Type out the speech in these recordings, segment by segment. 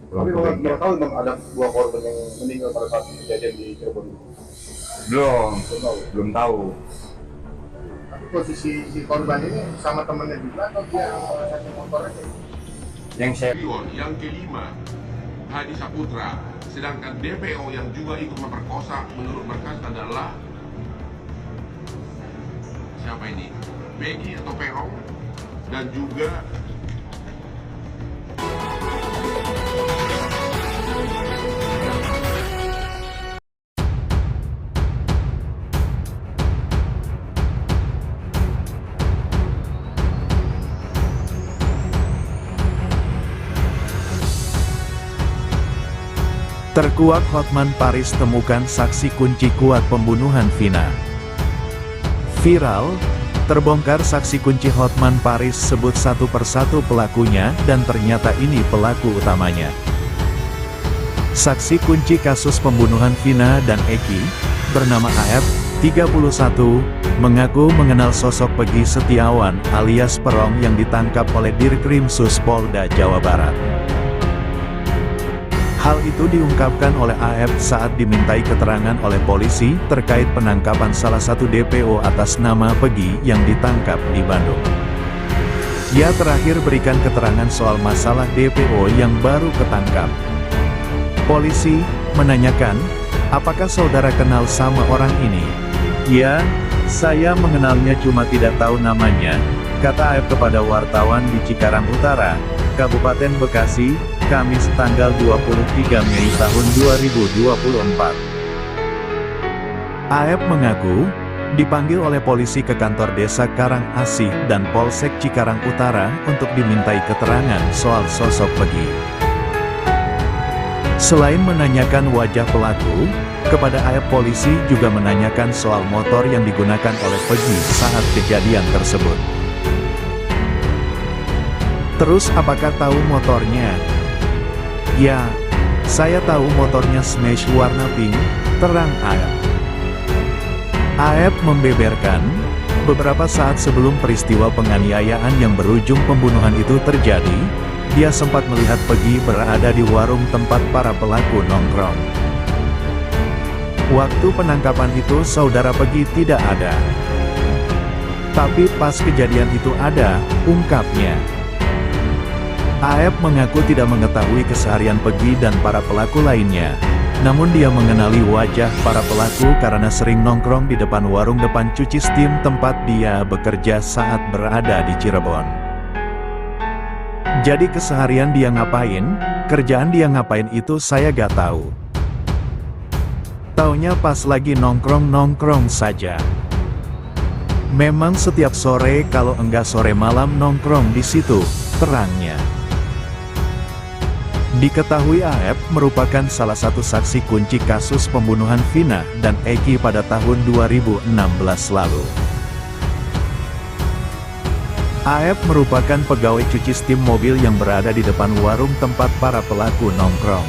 Pulang Tapi ke belum bengkel. tahu memang ada dua korban yang meninggal pada saat kejadian di Cirebon. Belum, Belum tahu. belum tahu. Tapi posisi si korban ini sama temannya juga atau dia satu motor aja? Yang saya Yang kelima, Hadi Saputra. Sedangkan DPO yang juga ikut memperkosa menurut berkas adalah siapa ini? Peggy atau Perong dan juga Terkuak Hotman Paris temukan saksi kunci kuat pembunuhan Vina. Viral, terbongkar saksi kunci Hotman Paris sebut satu persatu pelakunya dan ternyata ini pelaku utamanya. Saksi kunci kasus pembunuhan Vina dan Eki, bernama AF, 31, mengaku mengenal sosok Peggy Setiawan alias Perong yang ditangkap oleh Dirkrimsus Polda Jawa Barat. Hal itu diungkapkan oleh AF saat dimintai keterangan oleh polisi terkait penangkapan salah satu DPO atas nama Peggy yang ditangkap di Bandung. Ia terakhir berikan keterangan soal masalah DPO yang baru ketangkap. Polisi menanyakan, apakah saudara kenal sama orang ini? Ya, saya mengenalnya cuma tidak tahu namanya, kata AF kepada wartawan di Cikarang Utara, Kabupaten Bekasi, Kamis tanggal 23 Mei tahun 2024. AF mengaku, dipanggil oleh polisi ke kantor desa Karang Asih dan Polsek Cikarang Utara untuk dimintai keterangan soal sosok Peggy. Selain menanyakan wajah pelaku, kepada AF polisi juga menanyakan soal motor yang digunakan oleh Peggy saat kejadian tersebut. Terus apakah tahu motornya? Ya, saya tahu motornya Smash warna pink, terang AF. AF membeberkan, beberapa saat sebelum peristiwa penganiayaan yang berujung pembunuhan itu terjadi, dia sempat melihat Peggy berada di warung tempat para pelaku nongkrong. Waktu penangkapan itu saudara Peggy tidak ada. Tapi pas kejadian itu ada, ungkapnya. AF mengaku tidak mengetahui keseharian Peggy dan para pelaku lainnya. Namun dia mengenali wajah para pelaku karena sering nongkrong di depan warung depan cuci steam tempat dia bekerja saat berada di Cirebon. Jadi keseharian dia ngapain, kerjaan dia ngapain itu saya gak tahu. Taunya pas lagi nongkrong-nongkrong saja. Memang setiap sore kalau enggak sore malam nongkrong di situ, terangnya. Diketahui AF merupakan salah satu saksi kunci kasus pembunuhan Vina dan Eki pada tahun 2016 lalu. AF merupakan pegawai cuci steam mobil yang berada di depan warung tempat para pelaku nongkrong.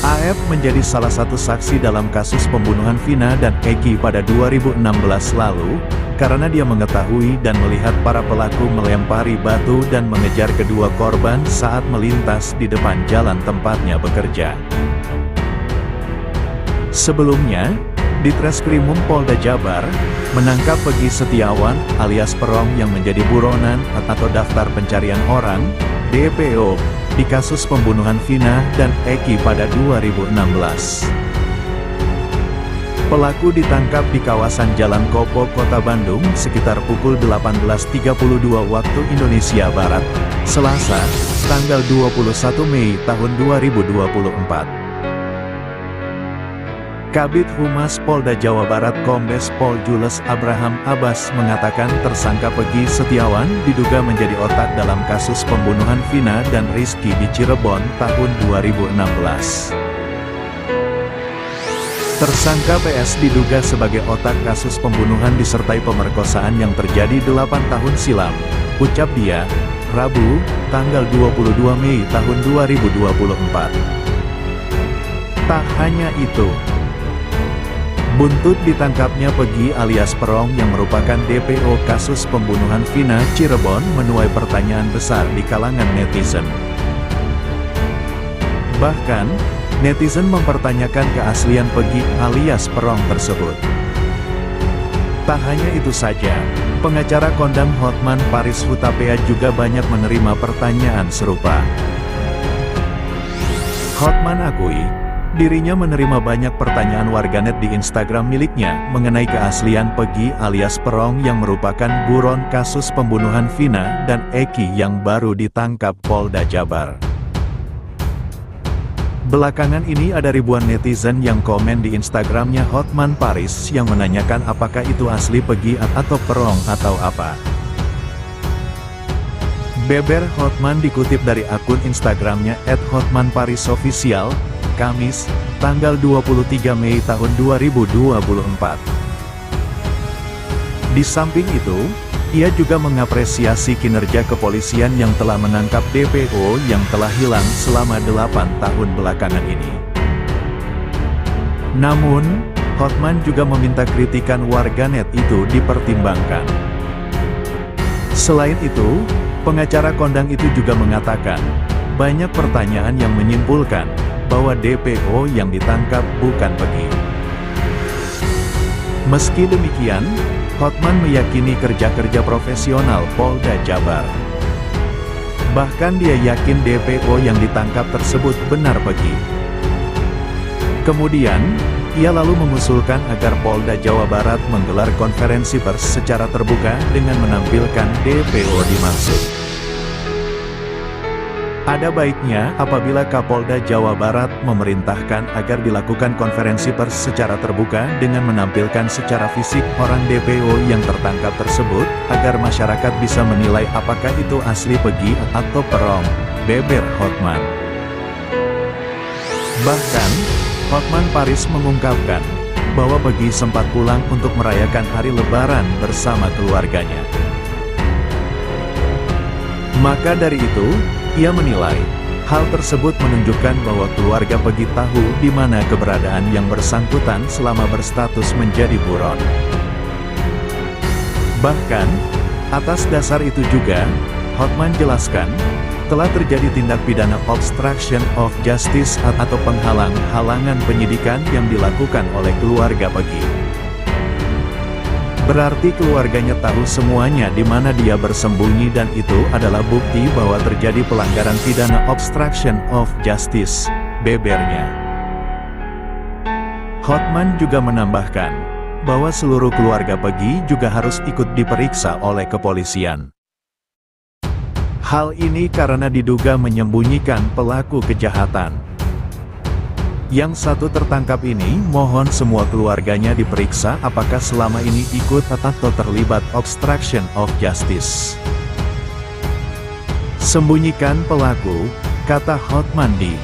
AF menjadi salah satu saksi dalam kasus pembunuhan Vina dan Eki pada 2016 lalu, karena dia mengetahui dan melihat para pelaku melempari batu dan mengejar kedua korban saat melintas di depan jalan tempatnya bekerja. Sebelumnya, Ditreskrimum Polda Jabar menangkap Peggy Setiawan alias Perong yang menjadi buronan atau daftar pencarian orang, DPO, di kasus pembunuhan Vina dan Eki pada 2016. Pelaku ditangkap di kawasan Jalan Kopo, Kota Bandung sekitar pukul 18.32 waktu Indonesia Barat, Selasa, tanggal 21 Mei tahun 2024. Kabid Humas Polda Jawa Barat Kombes Pol Jules Abraham Abbas mengatakan tersangka Peggy Setiawan diduga menjadi otak dalam kasus pembunuhan Vina dan Rizky di Cirebon tahun 2016. Tersangka PS diduga sebagai otak kasus pembunuhan disertai pemerkosaan yang terjadi 8 tahun silam, ucap dia, Rabu, tanggal 22 Mei tahun 2024. Tak hanya itu, buntut ditangkapnya Peggy alias Perong yang merupakan DPO kasus pembunuhan Vina Cirebon menuai pertanyaan besar di kalangan netizen. Bahkan, netizen mempertanyakan keaslian Peggy alias Perong tersebut. Tak hanya itu saja, pengacara kondang Hotman Paris Hutapea juga banyak menerima pertanyaan serupa. Hotman akui, dirinya menerima banyak pertanyaan warganet di Instagram miliknya mengenai keaslian Peggy alias Perong yang merupakan buron kasus pembunuhan Vina dan Eki yang baru ditangkap Polda Jabar. Belakangan ini ada ribuan netizen yang komen di Instagramnya Hotman Paris yang menanyakan apakah itu asli Peggy atau Perong atau apa. Beber Hotman dikutip dari akun Instagramnya @hotmanparisofficial, Kamis, tanggal 23 Mei tahun 2024. Di samping itu, ia juga mengapresiasi kinerja kepolisian yang telah menangkap DPO yang telah hilang selama 8 tahun belakangan ini. Namun, Hotman juga meminta kritikan warganet itu dipertimbangkan. Selain itu, pengacara kondang itu juga mengatakan, banyak pertanyaan yang menyimpulkan bahwa DPO yang ditangkap bukan Peggy. Meski demikian, Hotman meyakini kerja-kerja profesional Polda Jabar. Bahkan dia yakin DPO yang ditangkap tersebut benar Peggy. Kemudian, ia lalu mengusulkan agar Polda Jawa Barat menggelar konferensi pers secara terbuka dengan menampilkan DPO dimaksud. Ada baiknya apabila Kapolda Jawa Barat memerintahkan agar dilakukan konferensi pers secara terbuka dengan menampilkan secara fisik orang DPO yang tertangkap tersebut, agar masyarakat bisa menilai apakah itu asli Peggy atau Perong, beber Hotman. Bahkan, Hotman Paris mengungkapkan bahwa Peggy sempat pulang untuk merayakan hari Lebaran bersama keluarganya. Maka dari itu, ia menilai, hal tersebut menunjukkan bahwa keluarga Peggy tahu di mana keberadaan yang bersangkutan selama berstatus menjadi buron. Bahkan, atas dasar itu juga, Hotman jelaskan, telah terjadi tindak pidana obstruction of justice atau penghalang-halangan penyidikan yang dilakukan oleh keluarga Peggy. Berarti keluarganya tahu semuanya di mana dia bersembunyi dan itu adalah bukti bahwa terjadi pelanggaran pidana obstruction of justice, bebernya. Hotman juga menambahkan, bahwa seluruh keluarga Peggy juga harus ikut diperiksa oleh kepolisian. Hal ini karena diduga menyembunyikan pelaku kejahatan. Yang satu tertangkap ini mohon semua keluarganya diperiksa apakah selama ini ikut atau terlibat obstruction of justice. Sembunyikan pelaku, kata Hotman di